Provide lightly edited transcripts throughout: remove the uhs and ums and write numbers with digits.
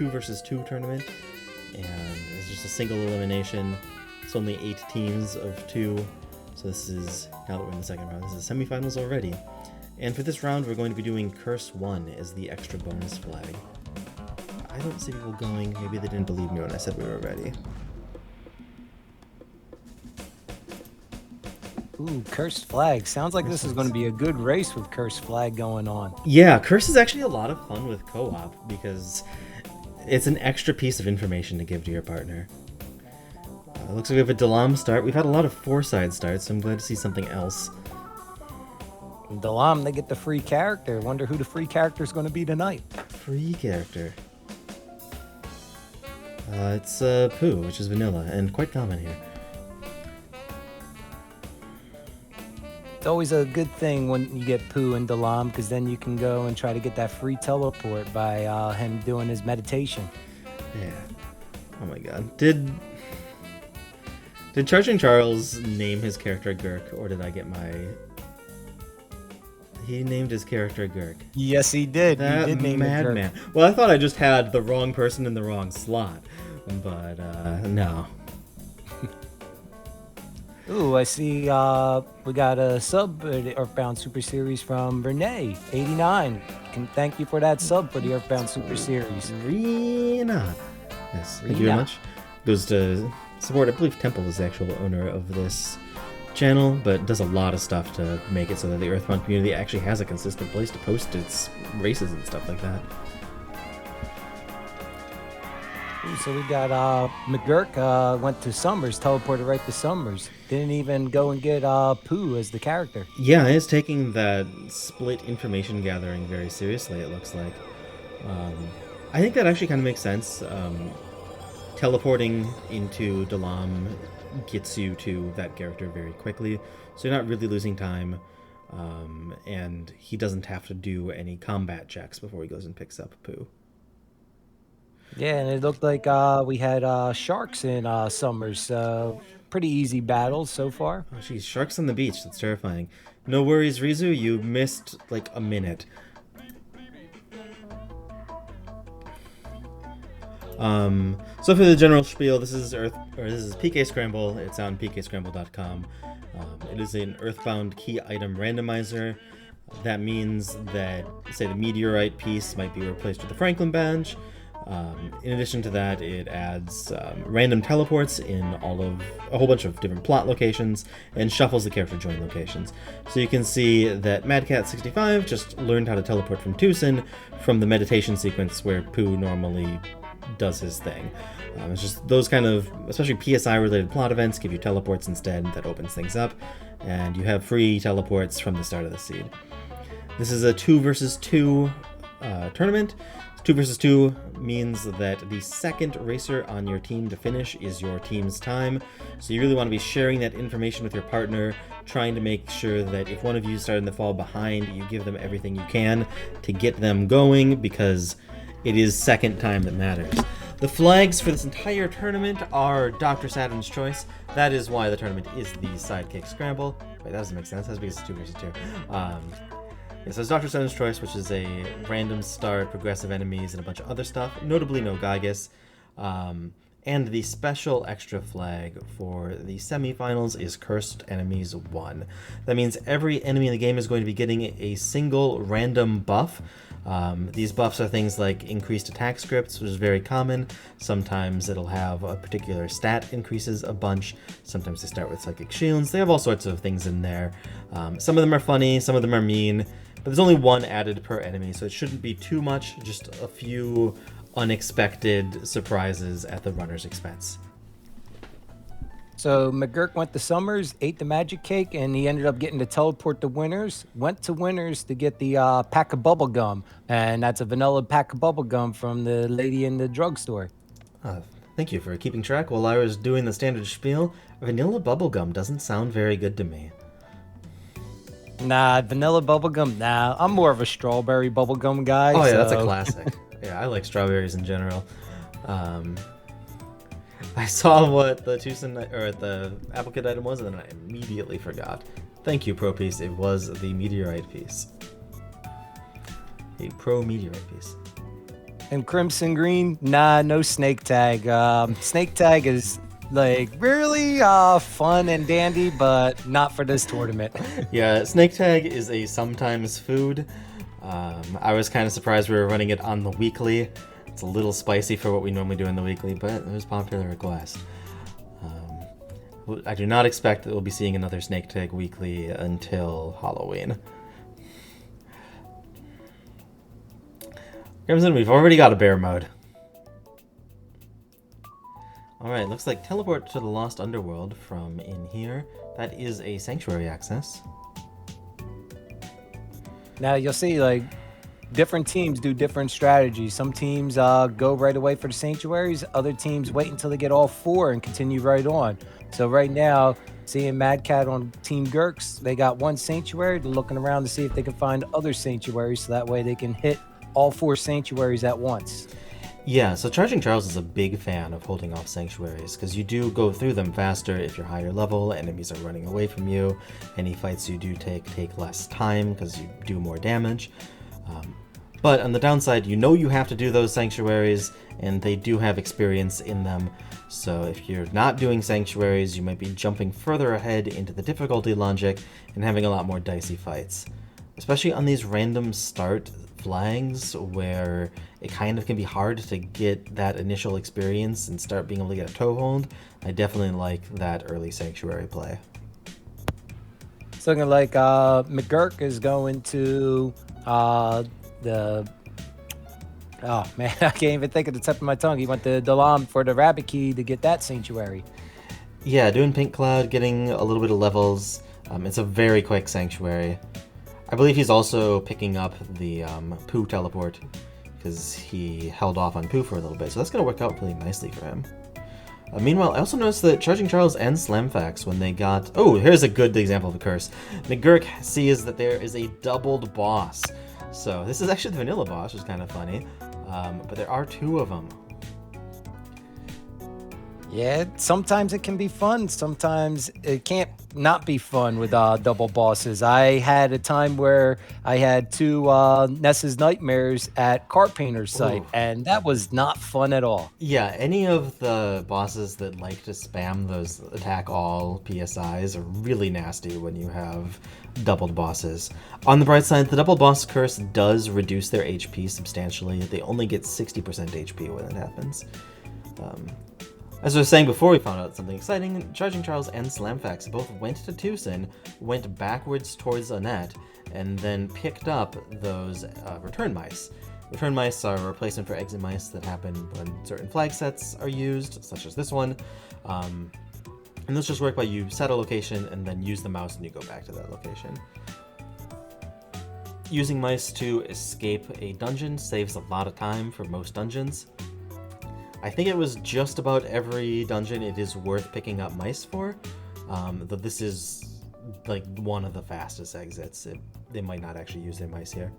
2 versus 2 tournament, and it's just a single elimination. It's only 8 teams of 2, so this is, now that we're in the second round, this is semifinals already. And for this round, we're going to be doing Curse 1 as the extra bonus flag. I don't see people going. Maybe they didn't believe me when I said we were ready. Ooh, Cursed Flag. Sounds like this is going to be a good race with Cursed Flag going on. Yeah, Curse is actually a lot of fun with co-op because it's an extra piece of information to give to your partner. Looks like we have a Dalam start. We've had a lot of 4-side starts, so I'm glad to see something else. Dalam, they get the free character. Wonder who the free character is going to be tonight. Free character. It's Pooh, which is vanilla, and quite common here. It's always a good thing when you get Pooh and Dalam, because then you can go and try to get that free teleport by him doing his meditation. Yeah. Oh my god. Did Charging Charles name his character Gurk, or did I get my... He named his character Gurk. Yes, he did. That he did name madman. Well, I thought I just had the wrong person in the wrong slot, but no. Ooh, I see we got a sub for the Earthbound Super Series from Renee, 89. Thank you for that sub for the Earthbound Super Series. Rena. Yes, thank you very much. Goes to support, I believe Temple is the actual owner of this channel, but does a lot of stuff to make it so that the Earthbound community actually has a consistent place to post its races and stuff like that. Ooh, so we got McGurk went to Summers, teleported right to Summers. Didn't even go and get Pooh as the character. Yeah, it's taking that split information gathering very seriously, it looks like. I think that actually kind of makes sense. Teleporting into Dalam gets you to that character very quickly, so you're not really losing time, and he doesn't have to do any combat checks before he goes and picks up Pooh. Yeah, and it looked like we had sharks in Summers. Pretty easy battles so far. Oh, geez, sharks on the beach. That's terrifying. No worries, Rizu. You missed like a minute. So for the general spiel, this is PK Scramble. It's on pkscramble.com. It is an Earthbound key item randomizer. That means that, say, the meteorite piece might be replaced with the Franklin badge. In addition to that, it adds random teleports in a whole bunch of different plot locations and shuffles the character join locations. So you can see that MadCat65 just learned how to teleport from Tucson from the meditation sequence where Pooh normally does his thing. It's just those kind of, especially PSI related plot events, give you teleports instead. That opens things up, and you have free teleports from the start of the seed. This is a 2 versus 2 tournament. 2 versus 2 means that the second racer on your team to finish is your team's time. So you really want to be sharing that information with your partner, trying to make sure that if one of you is starting to fall behind, you give them everything you can to get them going, because it is second time that matters. The flags for this entire tournament are Dr. Saturn's Choice. That is why the tournament is the Sidekick Scramble. Wait, that doesn't make sense. That's because it's 2 versus 2. Yeah, so it's Dr. Saturn's Choice, which is a random start, progressive enemies, and a bunch of other stuff, notably no Gygus. And the special extra flag for the semifinals is Cursed Enemies 1. That means every enemy in the game is going to be getting a single random buff. These buffs are things like increased attack scripts, which is very common. Sometimes it'll have a particular stat increases a bunch. Sometimes they start with psychic shields. They have all sorts of things in there. Some of them are funny, some of them are mean, but there's only one added per enemy, so it shouldn't be too much, just a few unexpected surprises at the runner's expense. So McGurk went to Summers, ate the magic cake, and he ended up getting to teleport to Winners. Went to Winners to get the pack of bubble gum, and that's a vanilla pack of bubble gum from the lady in the drugstore. Thank you for keeping track while I was doing the standard spiel. Vanilla bubblegum doesn't sound very good to me. Nah, vanilla bubblegum, nah. I'm more of a strawberry bubblegum guy. Oh yeah, that's a classic. Yeah, I like strawberries in general. I saw what the Tucson or the Apple Kit item was, and then I immediately forgot. Thank you, Pro Piece. It was the meteorite piece. A Pro meteorite piece. And Crimson Green, nah, no snake tag. Snake tag is like really fun and dandy, but not for this tournament. Yeah, snake tag is a sometimes food. I was kind of surprised we were running it on the weekly. It's a little spicy for what we normally do in the weekly, but it was popular request. I do not expect that we'll be seeing another snake tag weekly until Halloween. Crimson, we've already got a bear mode. Alright, looks like teleport to the Lost Underworld from in here. That is a sanctuary access. Now you'll see like different teams do different strategies. Some teams go right away for the sanctuaries. Other teams wait until they get all 4 and continue right on. So right now, seeing Mad Cat on Team GURKS, they got 1 sanctuary. They're looking around to see if they can find other sanctuaries so that way they can hit all 4 sanctuaries at once. Yeah, so Charging Charles is a big fan of holding off sanctuaries, because you do go through them faster if you're higher level, enemies are running away from you, any fights you do take less time because you do more damage. But on the downside, you know you have to do those sanctuaries, and they do have experience in them, so if you're not doing sanctuaries, you might be jumping further ahead into the difficulty logic and having a lot more dicey fights. Especially on these random start flags where it kind of can be hard to get that initial experience and start being able to get a toehold. I definitely like that early sanctuary play. It's looking like McGurk is going to the... Oh, man, I can't even think of the tip of my tongue. He went to Dalam for the rabbit key to get that sanctuary. Yeah, doing Pink Cloud, getting a little bit of levels. It's a very quick sanctuary. I believe he's also picking up the Pooh teleport because he held off on Pooh for a little bit, so that's going to work out really nicely for him. Meanwhile, I also noticed that Charging Charles and Slamfax, when they got... Oh, here's a good example of a curse. McGurk sees that there is a doubled boss. So this is actually the vanilla boss, which is kind of funny. But there are 2 of them. Yeah, sometimes it can be fun. Sometimes it can't not be fun with double bosses. I had a time where I had 2 Ness's Nightmares at Cart Painter's site, and that was not fun at all. Yeah, any of the bosses that like to spam those attack all PSIs are really nasty when you have doubled bosses. On the bright side, the double boss curse does reduce their HP substantially. They only get 60% HP when it happens. As I was saying before we found out something exciting, Charging Charles and Slamfax both went to Tucson, went backwards towards Annette, and then picked up those return mice. Return mice are a replacement for exit mice that happen when certain flag sets are used, such as this one. And those just work by you set a location and then use the mouse and you go back to that location. Using mice to escape a dungeon saves a lot of time for most dungeons. I think it was just about every dungeon it is worth picking up mice for, though this is like one of the fastest exits. They might not actually use their mice here.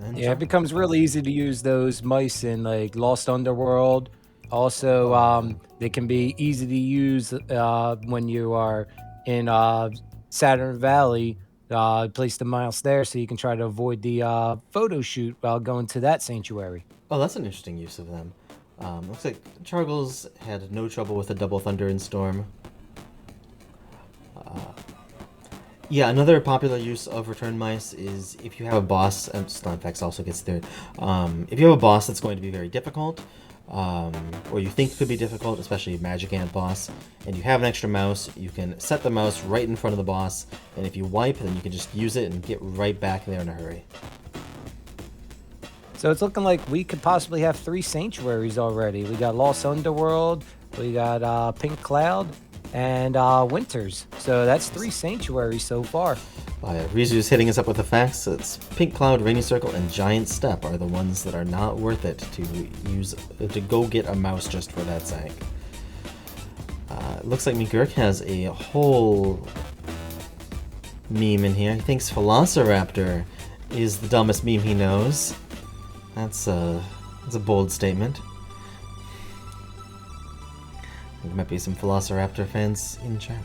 And yeah, it becomes really easy to use those mice in like Lost Underworld. Also, they can be easy to use when you are in Saturn Valley. Place the mouse there so you can try to avoid the photo shoot while going to that sanctuary. Oh, that's an interesting use of them. Looks like Chargles had no trouble with the double thunder and storm. Yeah, another popular use of return mice is if you have a boss, and Stunfax also gets through it. If you have a boss that's going to be very difficult, or you think could be difficult, especially a Magic Ant boss, and you have an extra mouse, you can set the mouse right in front of the boss, and if you wipe, then you can just use it and get right back there in a hurry. So it's looking like we could possibly have 3 sanctuaries already. We got Lost Underworld, we got Pink Cloud, and Winters. So that's 3 sanctuaries so far. Rizu's hitting us up with the facts. It's Pink Cloud, Rainy Circle, and Giant Step are the ones that are not worth it to go get a mouse just for that sank. Looks like McGurk has a whole meme in here. He thinks Velociraptor is the dumbest meme he knows. That's a bold statement. There might be some Velociraptor fans in chat.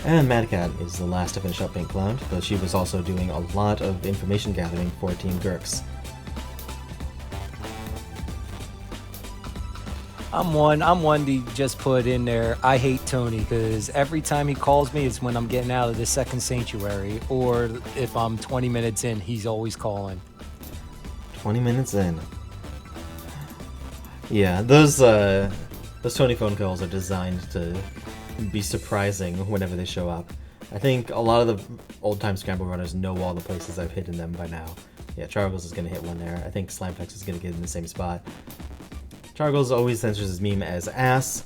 And Mad Cat is the last to finish up Pink Cloud, though she was also doing a lot of information gathering for Team GURKS. I'm one to just put in there, I hate Tony, because every time he calls me, it's when I'm getting out of the second sanctuary, or if I'm 20 minutes in, he's always calling. 20 minutes in. Yeah, those Tony phone calls are designed to be surprising whenever they show up. I think a lot of the old-time Scramble runners know all the places I've hidden them by now. Yeah, Chargles is going to hit one there. I think Slamfex is going to get in the same spot. Chargles always censors his meme as ass.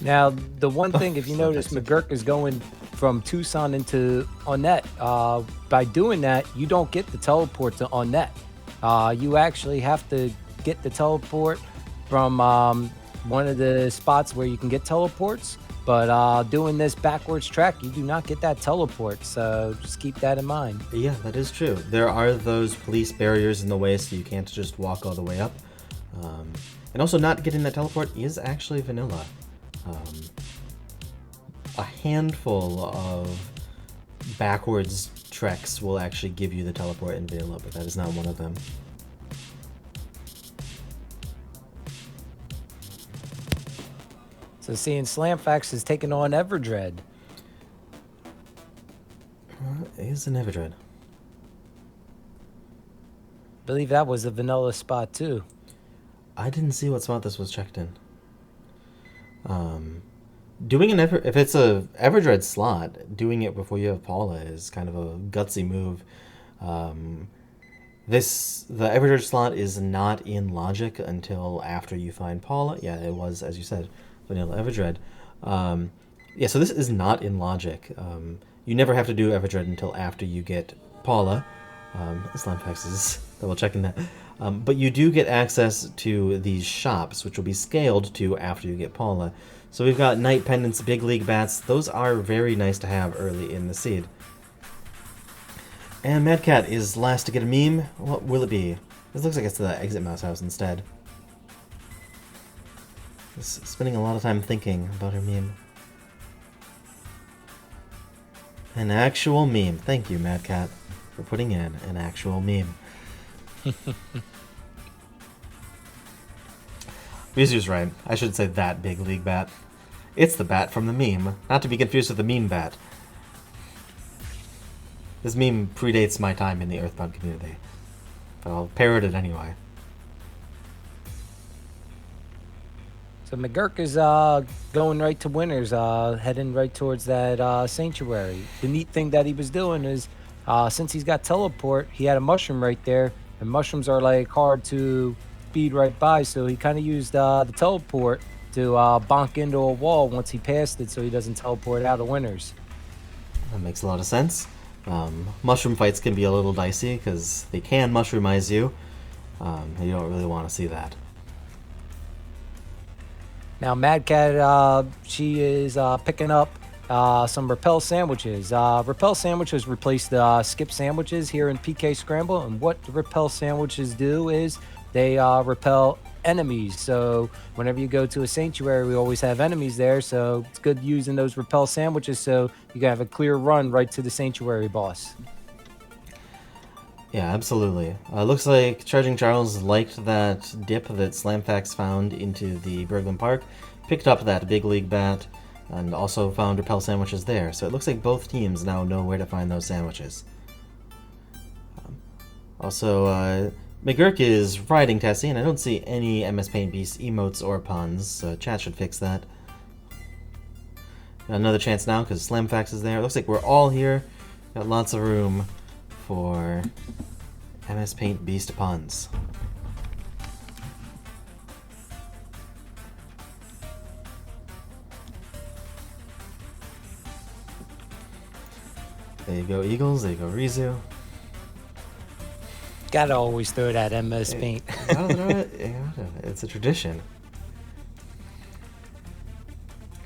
Now, the one thing, if you notice, McGurk is going from Tucson into Onnet. By doing that, you don't get the teleport to Onnet. You actually have to get the teleport from one of the spots where you can get teleports. But doing this backwards track, you do not get that teleport, so just keep that in mind. Yeah, that is true. There are those police barriers in the way, so you can't just walk all the way up. And also, not getting that teleport is actually vanilla. A handful of backwards treks will actually give you the teleport in vanilla, but that is not one of them. So seeing Slamfax is taking on Everdread. He's an Everdread. I believe that was a vanilla spot too. I didn't see what spot this was checked in. Doing an if it's a Everdread slot, doing it before you have Paula is kind of a gutsy move. The Everdread slot is not in logic until after you find Paula. Yeah, it was, as you said, vanilla Everdread. Yeah, so this is not in logic. You never have to do Everdread until after you get Paula. Slamfax is double checking that. But you do get access to these shops, which will be scaled to after you get Paula. So we've got Night Pendants, Big League Bats. Those are very nice to have early in the seed. And Mad Cat is last to get a meme. What will it be? This looks like it's the Exit Mouse House instead. Just spending a lot of time thinking about her meme. An actual meme. Thank you, Mad Cat, for putting in an actual meme. Beezu's right. I should say that Big League Bat. It's the bat from the meme, not to be confused with the mean bat. This meme predates my time in the Earthbound community, but I'll parrot it anyway. So McGurk is going right to winners, heading right towards that sanctuary. The neat thing that he was doing is, since he's got teleport, he had a mushroom right there, and mushrooms are like hard to speed right by, so he kind of used the teleport to bonk into a wall once he passed it, so he doesn't teleport out of winners. That makes a lot of sense. Mushroom fights can be a little dicey because they can mushroomize you. You don't really want to see that. Now Mad Cat, she is picking up some Repel sandwiches. Repel sandwiches replace the skip sandwiches here in PK Scramble, and what the Repel sandwiches do is they repel enemies. So whenever you go to a sanctuary, we always have enemies there, so it's good using those Repel sandwiches so you can have a clear run right to the sanctuary boss. Yeah, absolutely. Looks like Charging Charles liked that dip that Slamfax found into the Berglund Park, picked up that Big League Bat, and also found Repel sandwiches there. So it looks like both teams now know where to find those sandwiches. Also, McGurk is riding Tessie, and I don't see any MS Paint Beast emotes or puns, so chat should fix that. Got another chance now because Slamfax is there. It looks like we're all here. Got lots of room for MS Paint Beast puns. There you go, Eagles. There you go, Rizu. Gotta always throw that MS Paint. It's a tradition.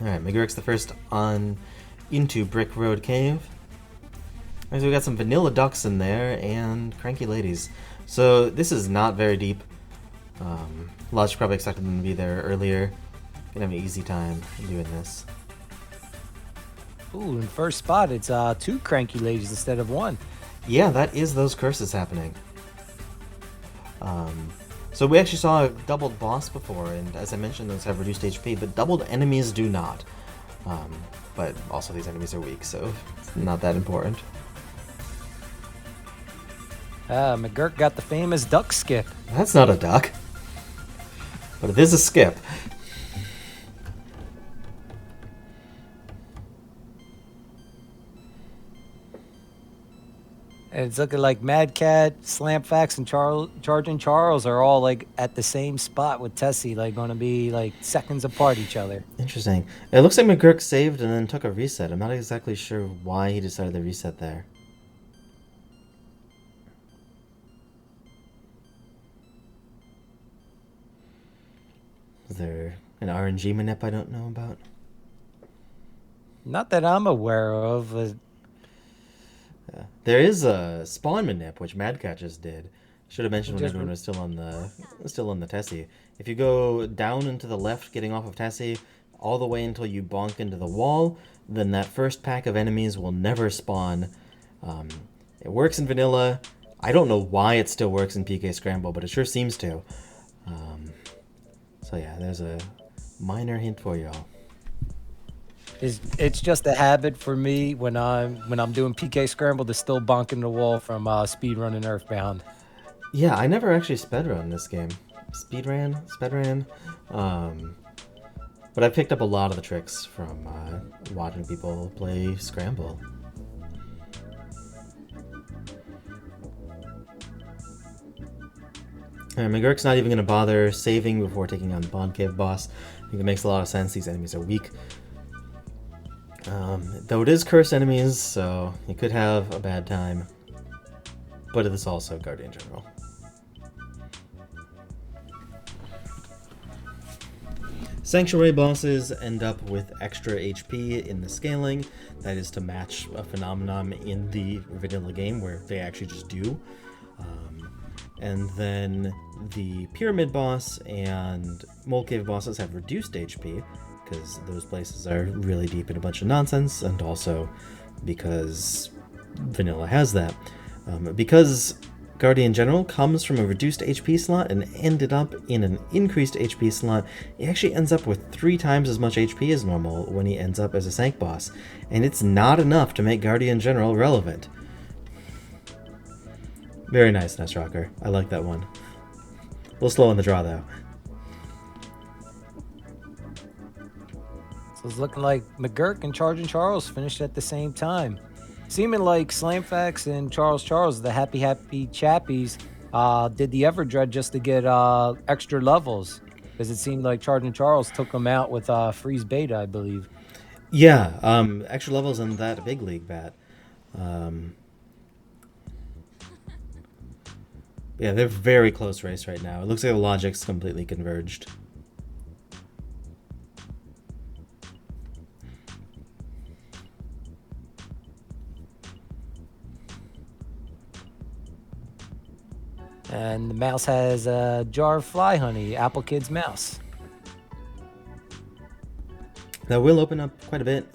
Alright, McGurk's the first on into Brick Road Cave. Alright, so we got some vanilla ducks in there and cranky ladies. So this is not very deep. Logic probably expected them to be there earlier. gonna have an easy time doing this. Ooh, in first spot, it's 2 cranky ladies instead of 1. Yeah, that is those curses happening. So we actually saw a doubled boss before, and as I mentioned, those have reduced HP, but doubled enemies do not. But also these enemies are weak, so it's not that important. McGurk got the famous duck skip. That's not a duck, but it is a skip. And it's looking like Mad Cat, Slampfax, and Charging Charles are all like at the same spot with Tessie, like going to be like seconds apart each other. Interesting. It looks like McGurk saved and then took a reset. I'm not exactly sure why he decided to reset there. Is there an RNG manip I don't know about? Not that I'm aware of. Yeah. There is a spawn manip, which Mad Cat just did. Should have mentioned when everyone was still on the Tessie. If you go down and to the left, getting off of Tessie, all the way until you bonk into the wall, then that first pack of enemies will never spawn. It works in vanilla. I don't know why it still works in PK Scramble, but it sure seems to. So yeah, there's a minor hint for y'all. It's just a habit for me when I'm doing PK Scramble to still bonk in the wall from speedrunning Earthbound. Yeah, I never actually speedrun this game. Speedran. But I picked up a lot of the tricks from watching people play Scramble. McGurk's not even going to bother saving before taking on the Bond Cave boss. I think it makes a lot of sense. These enemies are weak. Though it is cursed enemies, so you could have a bad time. But it is also Guardian General. Sanctuary bosses end up with extra HP in the scaling. That is to match a phenomenon in the vanilla game where they actually just do. And then the Pyramid boss and Mole Cave bosses have reduced HP, because those places are really deep in a bunch of nonsense, and also because vanilla has that. Because Guardian General comes from a reduced HP slot and ended up in an increased HP slot, he actually ends up with 3 times as much HP as normal when he ends up as a Sank boss, and it's not enough to make Guardian General relevant. Very nice, Nest Rocker. I like that one. A little slow on the draw, though. So it's looking like McGurk and Charging Charles finished at the same time. Seeming like Slamfax and Charles, the happy Chappies, did the Everdread just to get extra levels. Because it seemed like Charging Charles took them out with Freeze Beta, I believe. Yeah, extra levels in that big league bat. Yeah, they're very close race right now. It looks like the logic's completely converged. And the mouse has a jar of fly honey, Apple Kid's mouse. That will open up quite a bit.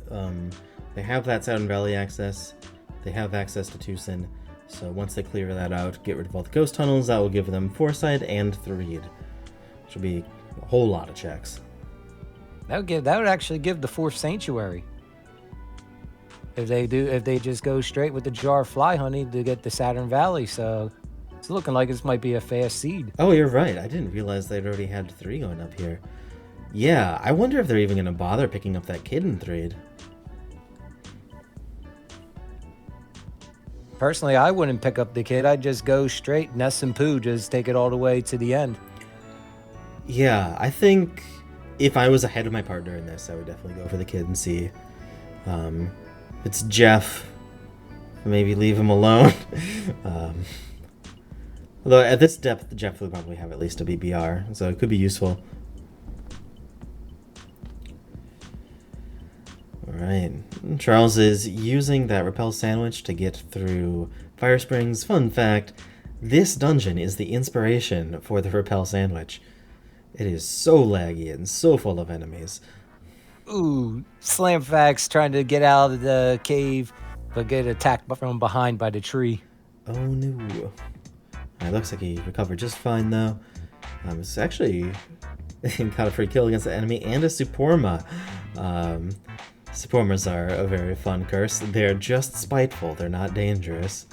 They have that Saturn Valley access. They have access to Tucson. So once they clear that out, get rid of all the ghost tunnels, that will give them Foresight and Threed. Which will be a whole lot of checks. That would actually give the 4th Sanctuary. If they just go straight with the jar of fly honey to get the Saturn Valley, so it's looking like this might be a fast seed. Oh, you're right. I didn't realize they'd already had 3 going up here. Yeah, I wonder if they're even going to bother picking up that kid in Threed. Personally, I wouldn't pick up the kid. I'd just go straight Ness and Pooh, just take it all the way to the end. Yeah, I think if I was ahead of my partner in this, I would definitely go for the kid and see. It's Jeff. Maybe leave him alone. Although at this depth, Jeff will probably have at least a BBR, so it could be useful. Alright, Charles is using that Repel Sandwich to get through Fire Springs. Fun fact, this dungeon is the inspiration for the Repel Sandwich. It is so laggy and so full of enemies. Ooh, Slamfax trying to get out of the cave, but get attacked from behind by the tree. Oh no. It looks like he recovered just fine though. It's actually got a free kill against the enemy and a Suporma. Supormas are a very fun curse. They're just spiteful, they're not dangerous.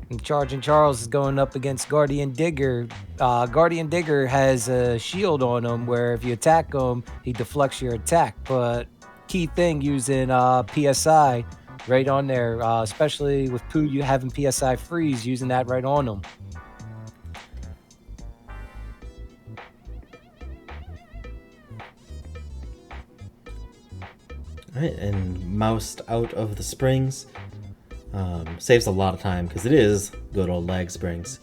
And Charging Charles is going up against Guardian Digger. Guardian Digger has a shield on him where if you attack him, he deflects your attack. But key thing using PSI right on there, especially with Pooh you having PSI freeze, using that right on him. Alright, and moused out of the springs. Saves a lot of time because it is good old lag springs.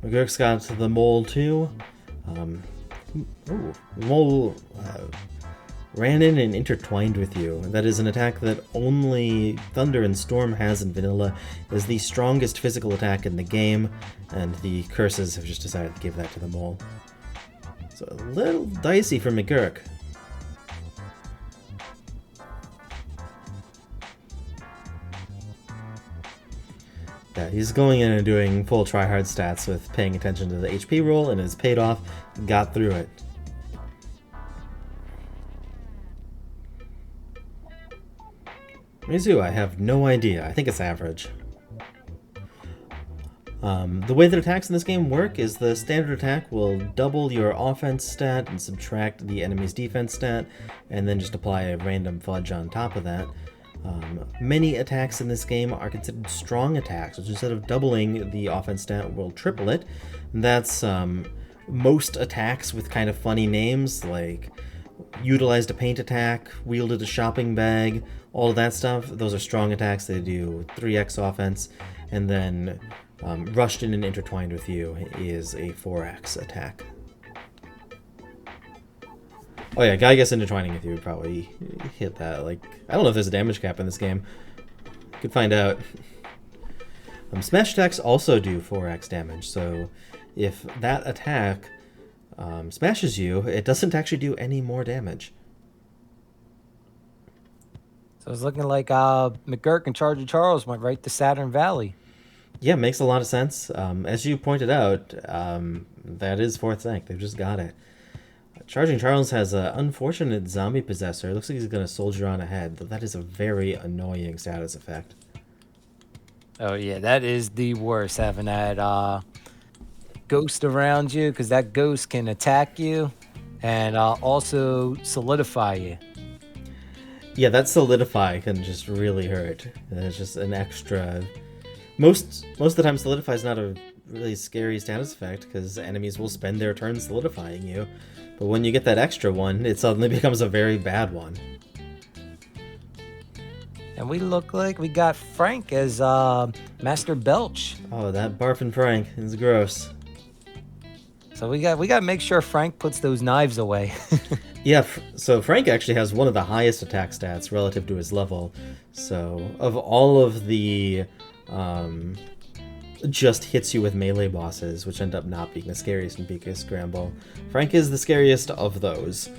GURKS got to the mole too. The mole ran in and intertwined with you. That is an attack that only Thunder and Storm has in vanilla. It is the strongest physical attack in the game, and the curses have just decided to give that to the mole. So a little dicey for McGurk. Yeah, he's going in and doing full tryhard stats with paying attention to the HP roll, and it's paid off. Got through it. Mizu, I have no idea. I think it's average. The way that attacks in this game work is the standard attack will double your offense stat and subtract the enemy's defense stat, and then just apply a random fudge on top of that. Many attacks in this game are considered strong attacks, which instead of doubling the offense stat will triple it. And that's most attacks with kind of funny names like utilized a paint attack, wielded a shopping bag, all of that stuff. Those are strong attacks. They do 3x offense, and then rushed in and intertwined with you is a 4x attack. Oh yeah, Gygas intertwining with you would probably hit that. Like, I don't know if there's a damage cap in this game. Could find out. Smash attacks also do 4x damage, so if that attack smashes you, it doesn't actually do any more damage. So it's looking like McGurk and Charging Charles went right to Saturn Valley. Yeah, makes a lot of sense. As you pointed out, that is 4th rank. They've just got it. Charging Charles has an unfortunate zombie possessor. Looks like he's going to soldier on ahead. That is a very annoying status effect. Oh yeah, that is the worst, having that ghost around you, because that ghost can attack you and also solidify you. Yeah, that solidify can just really hurt. It's just an extra... Most of the time solidify is not a really scary status effect because enemies will spend their turn solidifying you. But when you get that extra one, it suddenly becomes a very bad one. And we look like we got Frank as Master Belch. Oh, that barfing Frank is gross. So we got to make sure Frank puts those knives away. Yeah, so Frank actually has one of the highest attack stats relative to his level. So of all of the just hits you with melee bosses, which end up not being the scariest in PK Scramble, Frank is the scariest of those,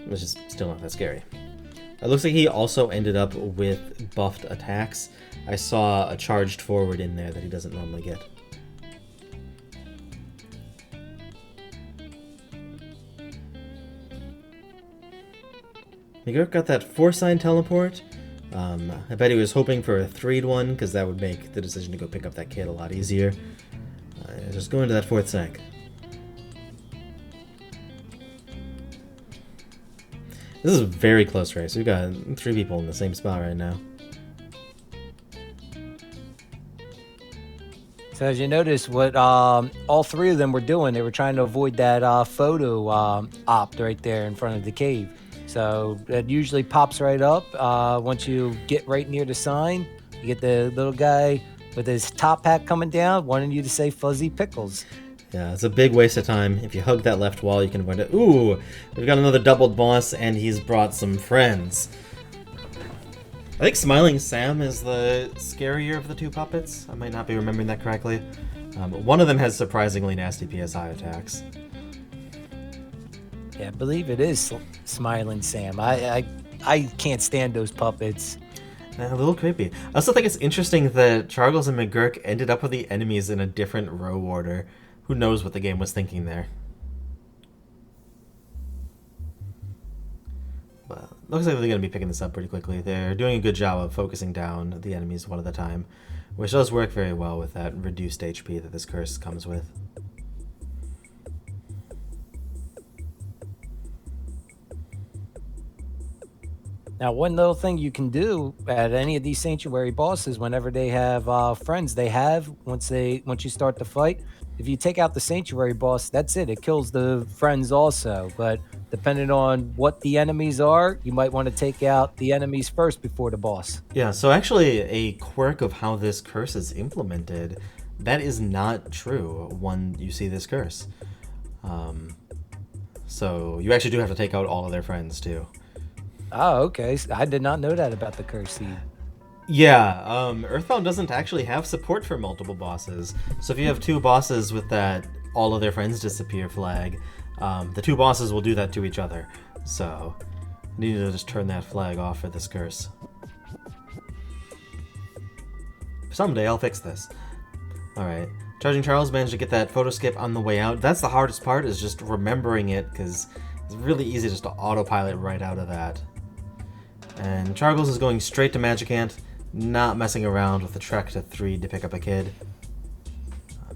which is still not that scary. It looks like he also ended up with buffed attacks. I saw a charged forward in there that he doesn't normally get. McGurk got that 4-sign teleport. I bet he was hoping for a 3'd one, because that would make the decision to go pick up that kid a lot easier. Just go into that 4th sank. This is a very close race. We've got 3 people in the same spot right now. So as you notice, what all 3 of them were doing, they were trying to avoid that photo opt right there in front of the cave. So that usually pops right up once you get right near the sign. You get the little guy with his top hat coming down, wanting you to say Fuzzy Pickles. Yeah, it's a big waste of time. If you hug that left wall, you can avoid it. Ooh, we've got another doubled boss, and he's brought some friends. I think Smiling Sam is the scarier of the 2 puppets. I might not be remembering that correctly. One of them has surprisingly nasty PSI attacks. Yeah, I believe it is Smiling Sam. I can't stand those puppets. A little creepy. I also think it's interesting that Chargles and McGurk ended up with the enemies in a different row order. Who knows what the game was thinking there? But looks like they're going to be picking this up pretty quickly. They're doing a good job of focusing down the enemies one at a time, which does work very well with that reduced HP that this curse comes with. Now, one little thing you can do at any of these sanctuary bosses, whenever they have friends, they have once you start the fight. If you take out the sanctuary boss, that's it. It kills the friends also. But depending on what the enemies are, you might want to take out the enemies first before the boss. Yeah, so actually a quirk of how this curse is implemented, that is not true when you see this curse. So you actually do have to take out all of their friends too. Oh, okay. I did not know that about the curse seed. Yeah, Earthbound doesn't actually have support for multiple bosses. So if you have two bosses with that all of their friends disappear flag, the two bosses will do that to each other. So I need to just turn that flag off for this curse. Someday I'll fix this. Alright, Charging Charles managed to get that photo skip on the way out. That's the hardest part, is just remembering it, because it's really easy just to autopilot right out of that. And Chargles is going straight to Magicant, not messing around with the trek to 3 to pick up a kid.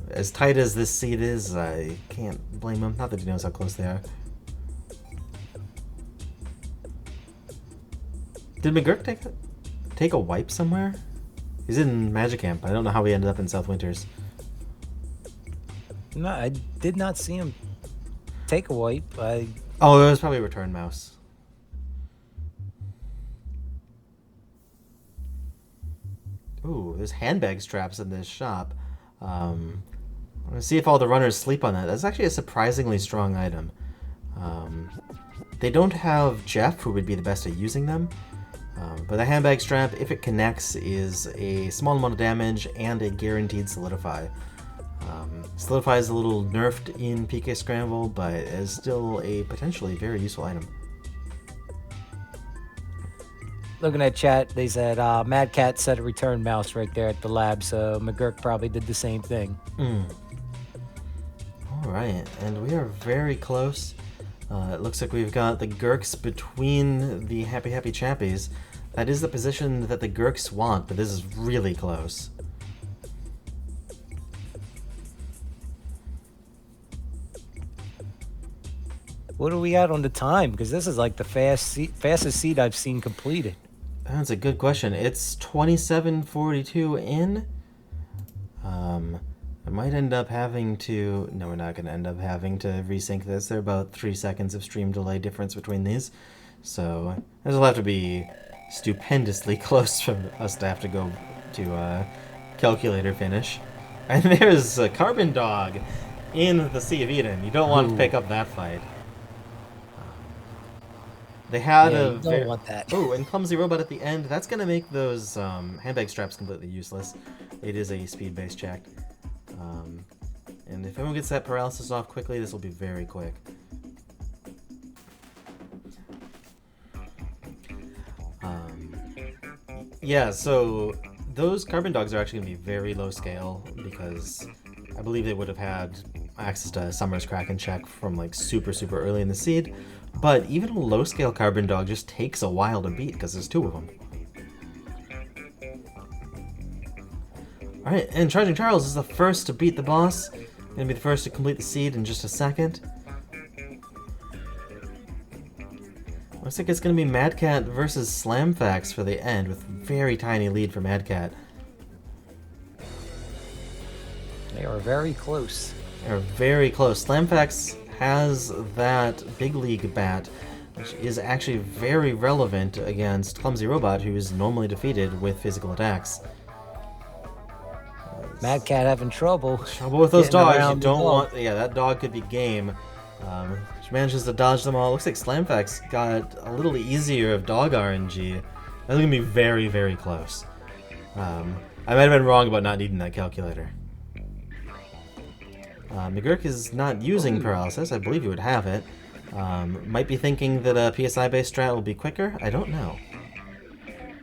As tight as this seed is, I can't blame him. Not that he knows how close they are. Did McGurk take a wipe somewhere? He's in Magicamp, but I don't know how he ended up in South Winters. No, I did not see him take a wipe. Oh, it was probably a return mouse. Ooh, there's handbag straps in this shop. I'm going to see if all the runners sleep on that. That's actually a surprisingly strong item. They don't have Jeff, who would be the best at using them. But the handbag strap, if it connects, is a small amount of damage and a guaranteed solidify. Solidify is a little nerfed in PK Scramble, but is still a potentially very useful item. Looking at chat, they said Mad Cat set a return mouse right there at the lab, so McGurk probably did the same thing. Alright, and we are very close. It looks like we've got the GURKS between the Happy Chappies. That is the position that the GURKS want, but this is really close. What are we at on the time? Because this is like the fastest seed I've seen completed. That's a good question. It's 27:42 in. I might end up having to... No, we're not going to end up having to resync this. There are about 3 seconds of stream delay difference between these. So this will have to be stupendously close for us to have to go to calculator finish. And there's a Carbon Dog in the Sea of Eden. You don't want to pick up that fight. They had you don't want that. Oh, and Clumsy Robot at the end. That's going to make those handbag straps completely useless. It is a speed-based check. And if anyone gets that paralysis off quickly, this will be very quick. Yeah, so those Carbon Dogs are actually going to be very low scale, because I believe they would have had access to Summer's Kraken check from like super early in the seed. But even a low scale Carbon Dog just takes a while to beat because there's 2 of them. Alright, and Charging Charles is the first to beat the boss. Gonna be the first to complete the seed in just a second. Looks like it's gonna be Mad Cat versus Slamfax for the end, with very tiny lead for Mad Cat. They are very close. They're very close. Slamfax has that Big League bat, which is actually very relevant against Clumsy Robot, who is normally defeated with physical attacks. Mad Cat having trouble. Trouble with those dogs. You don't want... Yeah, that dog could be game. She manages to dodge them all. Looks like Slamfax got a little easier of dog RNG. That's going to be very close. I might have been wrong about not needing that calculator. McGurk is not using paralysis. I believe he would have it. Might be thinking that a PSI-based strat will be quicker. I don't know.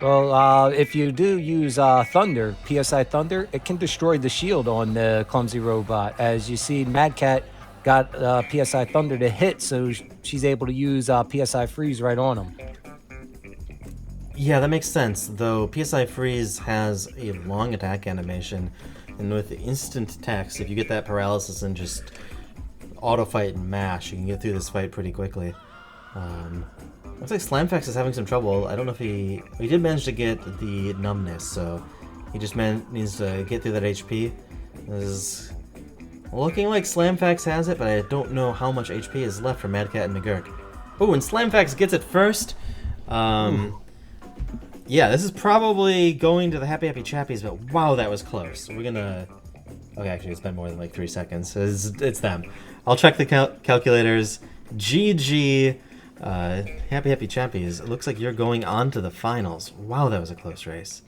Well, if you do use Thunder, PSI Thunder, it can destroy the shield on the clumsy robot. As you see, Mad Cat got PSI Thunder to hit, so she's able to use PSI Freeze right on him. Yeah, that makes sense, though PSI Freeze has a long attack animation, and with instant attacks, if you get that paralysis and just auto-fight and mash, you can get through this fight pretty quickly. Looks like Slamfax is having some trouble. I don't know if he did manage to get the numbness, so he just needs to get through that HP. This is looking like Slamfax has it, but I don't know how much HP is left for Mad Cat and McGurk. Oh, and Slamfax gets it first. Yeah, this is probably going to the Happy Happy Chappies, but wow, that was close. We're gonna... Okay, actually, it's been more than like 3 seconds. It's them. I'll check the calculators. GG. Happy Happy Chappies. It looks like you're going on to the finals. Wow, that was a close race.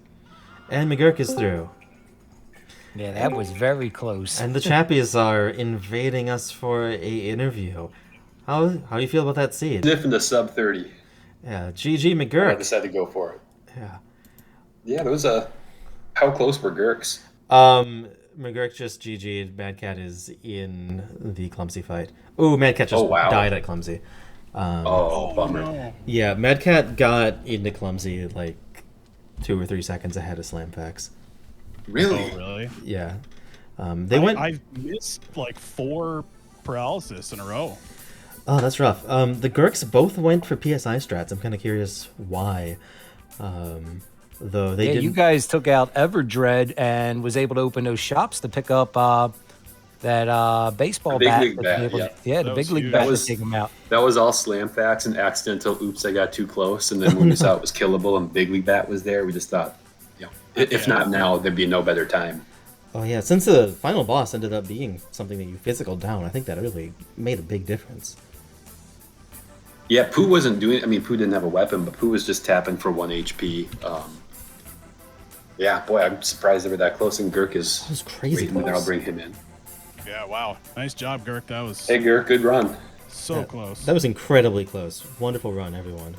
And McGurk is through. Yeah, that was very close. And the Chappies are invading us for a interview. How do you feel about that seed? Sniffing the sub 30. Yeah, GG I McGurk. decided to go for it. Yeah. Yeah, there was a... How close were GURKS? McGurk just GG'd. Mad Cat is in the Clumsy fight. Ooh, Mad Cat just died at Clumsy. Bummer. No. Yeah, Mad Cat got into Clumsy like 2 or 3 seconds ahead of Slamfax. Really? Oh, really? Yeah. I've missed like 4 paralysis in a row. Oh, that's rough. The GURKS both went for PSI strats. I'm kind of curious why. Though they didn't... you guys took out Everdread and was able to open those shops to pick up that baseball big bat. league bat, the That big was league huge. bat That was- to take them out. That was all Slamfax and accidental oops, I got too close. And then when we saw it was killable and Big League Bat was there, we just thought, if not now, there'd be no better time. Oh yeah, since the final boss ended up being something that you physical down, I think that really made a big difference. Yeah, Pooh wasn't doing... I mean, Pooh didn't have a weapon, but Pooh was just tapping for 1 HP. Yeah, boy, I'm surprised they were that close, and GURK is That was crazy waiting there. I'll close. bring him in. Yeah, wow. Nice job, GURK. That was Hey, GURK, good run. so close. That was incredibly close. Wonderful run, everyone.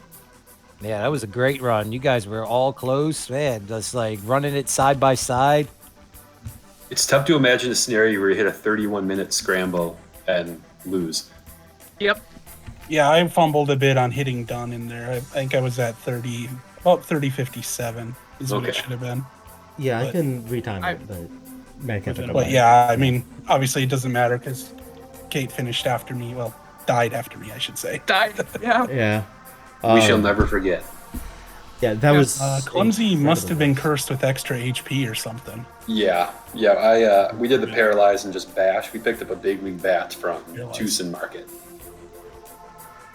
Yeah, that was a great run. You guys were all close, man. Just like running it side by side. It's tough to imagine a scenario where you hit a 31-minute scramble and lose. Yep. Yeah, I fumbled a bit on hitting done in there. I think I was at 30, about 30:57 is what it Okay. should have been. Yeah, I But can retime it, but Mad Cat took a But bite. yeah, I mean, obviously it doesn't matter because Kate finished after me. Well, died after me, I should say. Died. Yeah. Yeah. We shall Um, never forget. Yeah, that was... Clumsy must have been incredible. cursed with extra HP or something. Yeah. We did the paralyze and just bash. We picked up a Big League Bat from Realize. Tucson Market.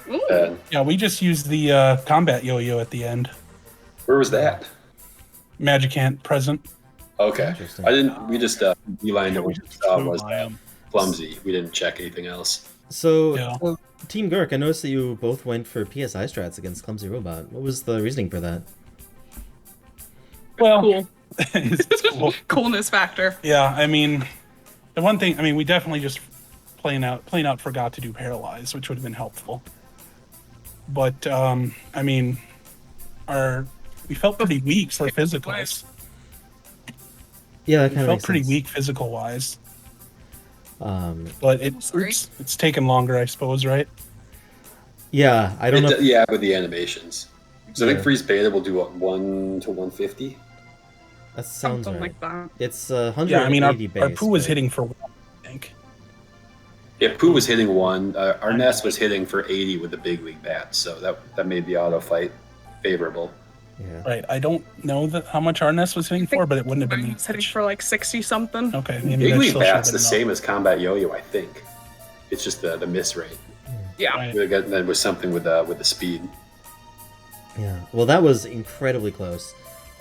Ooh. And Yeah, we just used the combat yo-yo at the end. where was that? Magicant present. Okay. Interesting. I didn't. We just beelined it. We We just saw flew was by 'em. clumsy. We didn't check anything else. So, Yeah. Team GURK, I noticed that you both went for PSI strats against Clumsy Robot. What was the reasoning for that? Well, Cool. it's cool. Coolness factor. Yeah, I mean, the one thing, I mean, we definitely just plain out forgot to do paralyze, which would have been helpful. But I mean, we felt pretty weak for physicals. Yeah, that We kind of felt makes pretty sense. weak physical wise, Um, but Sorry. it's taken longer, I suppose, right? yeah, I don't know. Yeah, with the animations. So I Yeah. think Freeze Beta will do what, 1 to 150. That sounds Something right. like that. It's 180 Yeah, I mean, our base. poo was but- hitting for 1, I think. Yeah, Pooh was hitting 1. Our Nest was hitting for 80 with the Big League Bat, so that made the auto fight favorable. Yeah. Right. I don't know how much our nest was hitting for, but it wouldn't have Mine been. was hitting for like 60 something. Okay. Maybe Big that League still should have Bat's been the enough. same as Combat Yo-Yo, I think. It's just the miss rate. Yeah. Right. There was something with the speed. Yeah. Well, that was incredibly close.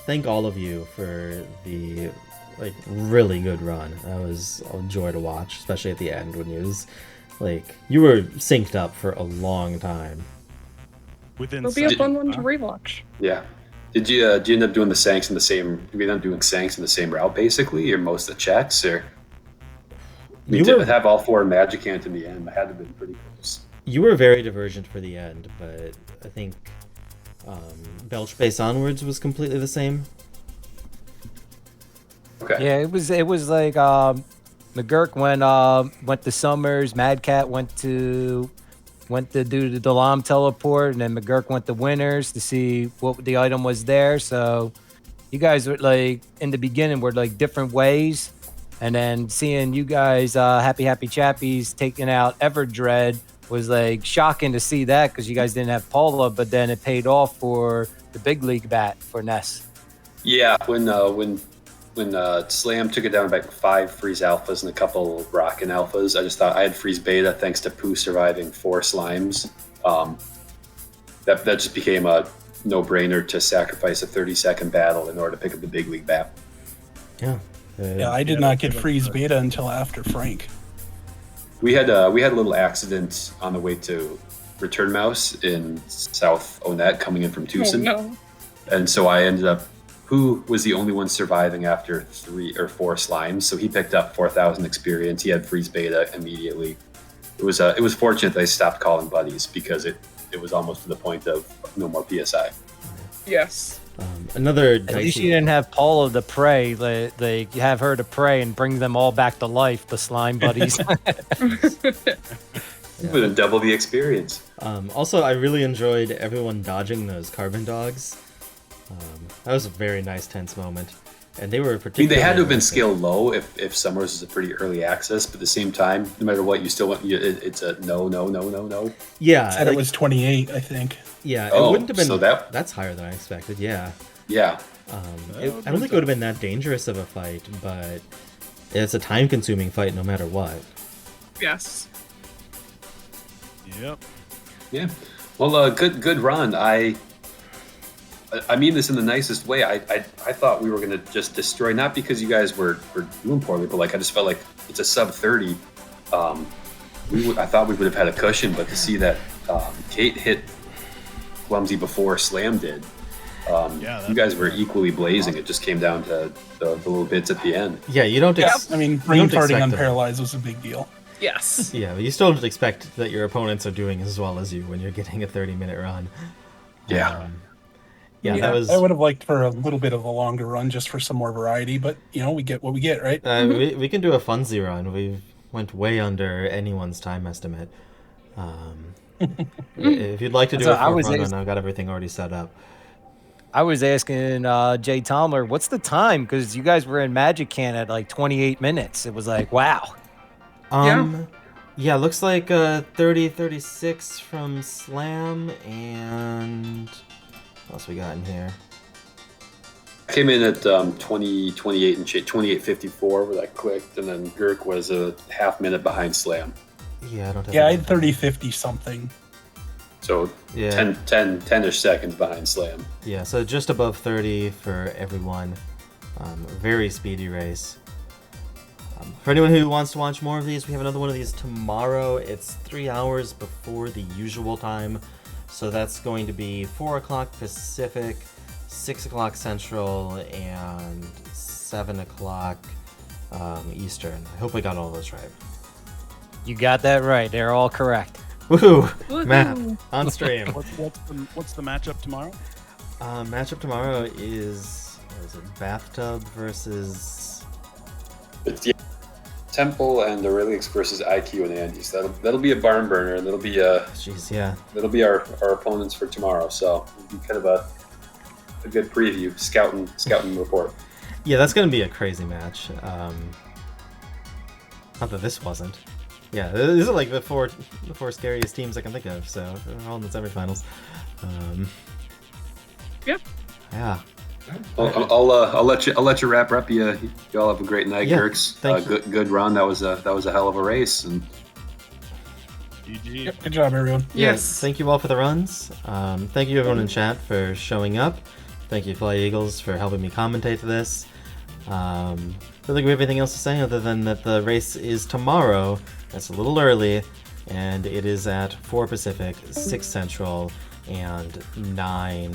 Thank all of you for the really good run. That was a joy to watch, especially at the end when you were synced up for a long time. Within It'll be a seconds, fun one huh? to rewatch. Yeah. Did you end up doing the Sanks in the same? Did we end up doing Sanks in the same route basically, or most of the checks, or? We did have all 4 Magicant in the end. I had to have been pretty close. You were very divergent for the end, but I think Belch Base onwards was completely the same. Okay. Yeah, it was like McGurk went to Summers, Mad Cat went to do the Dalam teleport, and then McGurk went to Winners to see what the item was there. So you guys were like in the beginning were like different ways, and then seeing you guys happy Chappies taking out Everdread was like shocking to see that because you guys didn't have Paula, but then it paid off for the big league bat for Ness. Yeah, when Slam took it down by 5 freeze alphas and a couple rockin' alphas, I just thought I had freeze beta thanks to Pooh surviving 4 slimes. That just became a no-brainer to sacrifice a 30-second battle in order to pick up the big league bat. Yeah. Yeah, I did not get freeze beta until after Frank. We had a little accident on the way to Return Mouse in South Onet coming in from Tucson. Oh, no. And so I ended up, Pooh was the only one surviving after 3 or 4 slimes, so he picked up 4,000 experience. He had freeze beta immediately. It was fortunate that I stopped calling buddies because it was almost to the point of no more PSI. Yes. Another At least you didn't have Paula to pray. Like you have her to pray and bring them all back to life, the slime buddies. Would have doubled the experience. Also, I really enjoyed everyone dodging those carbon dogs. That was a very nice tense moment, and they were I mean, particularly. they had to have been scale low if Summers is a pretty early access, but at the same time, no matter what, you still want it's a no. Yeah, Said it was 28, I think. yeah. It Oh, wouldn't have been. so that's higher than I expected. Yeah. Yeah. I don't think it would have been that dangerous of a fight, but it's a time-consuming fight no matter what. Yes. Yep. Yeah. Well, good run. I mean this in the nicest way. I thought we were gonna just destroy, not because you guys were doing poorly, but like I just felt like it's a sub 30. I thought we would have had a cushion, but to see that Kate hit Clumsy before Slam did, you guys were equally blazing. It just came down to the little bits at the end. Yeah, you don't. I mean, brain farting on Paralyzed was a big deal. Yes. Yeah, but you still don't expect that your opponents are doing as well as you when you're getting a 30-minute run. Yeah. Yeah, that was. I would have liked for a little bit of a longer run just for some more variety, but we get what we get, right? We can do a funzy run. We went way under anyone's time estimate. If you'd like to do So a I was fourth run, I've got everything already set up. I was asking Jay Tomler, what's the time? Because you guys were in Magic Can at like 28 minutes. It was like, wow. Yeah, looks like 30-36 from Slam, and what else we got in here? I came in at 28 and 28:54 where that clicked, and then GURK was a half minute behind Slam. Yeah, I don't have. Yeah, I had 30-50 something. So Yeah. 10-ish seconds behind Slam. Yeah, so just above 30 for everyone. Very speedy race. For anyone who wants to watch more of these, we have another one of these tomorrow. It's 3 hours before the usual time. So that's going to be 4 o'clock Pacific, 6 o'clock Central, and 7 o'clock Eastern. I hope I got all those right. You got that right. They're all correct. Woohoo! Woohoo. Math on stream. What's the matchup tomorrow? Matchup tomorrow is, what is it, Bathtub versus... It's Temple and Aurelix versus IQ and Andes. That'll be a barn burner, and that'll be that'll be our opponents for tomorrow. So it'll be kind of a good preview, scouting report. Yeah, that's going to be a crazy match. Not that this wasn't. Yeah, these are like the four scariest teams I can think of. So they're all in the semifinals. Yep. Yeah. I'll let you wrap up. You all have a great night, Yeah, GURKS. thank you. Good run. That was a hell of a race. And GG. Yep, good job, everyone. Yes. Thank you all for the runs. Thank you everyone in chat for showing up. Thank you Fly Eagles for helping me commentate this. I don't think we have anything else to say other than that the race is tomorrow. That's a little early, and it is at 4 Pacific, 6 Central, and 9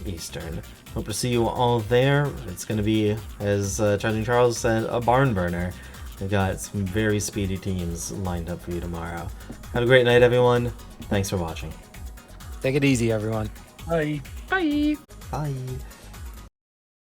Eastern. Hope to see you all there. It's going to be, as Charging Charles said, a barn burner. We've got some very speedy teams lined up for you tomorrow. Have a great night, everyone. Thanks for watching. Take it easy, everyone. Bye. Bye. Bye.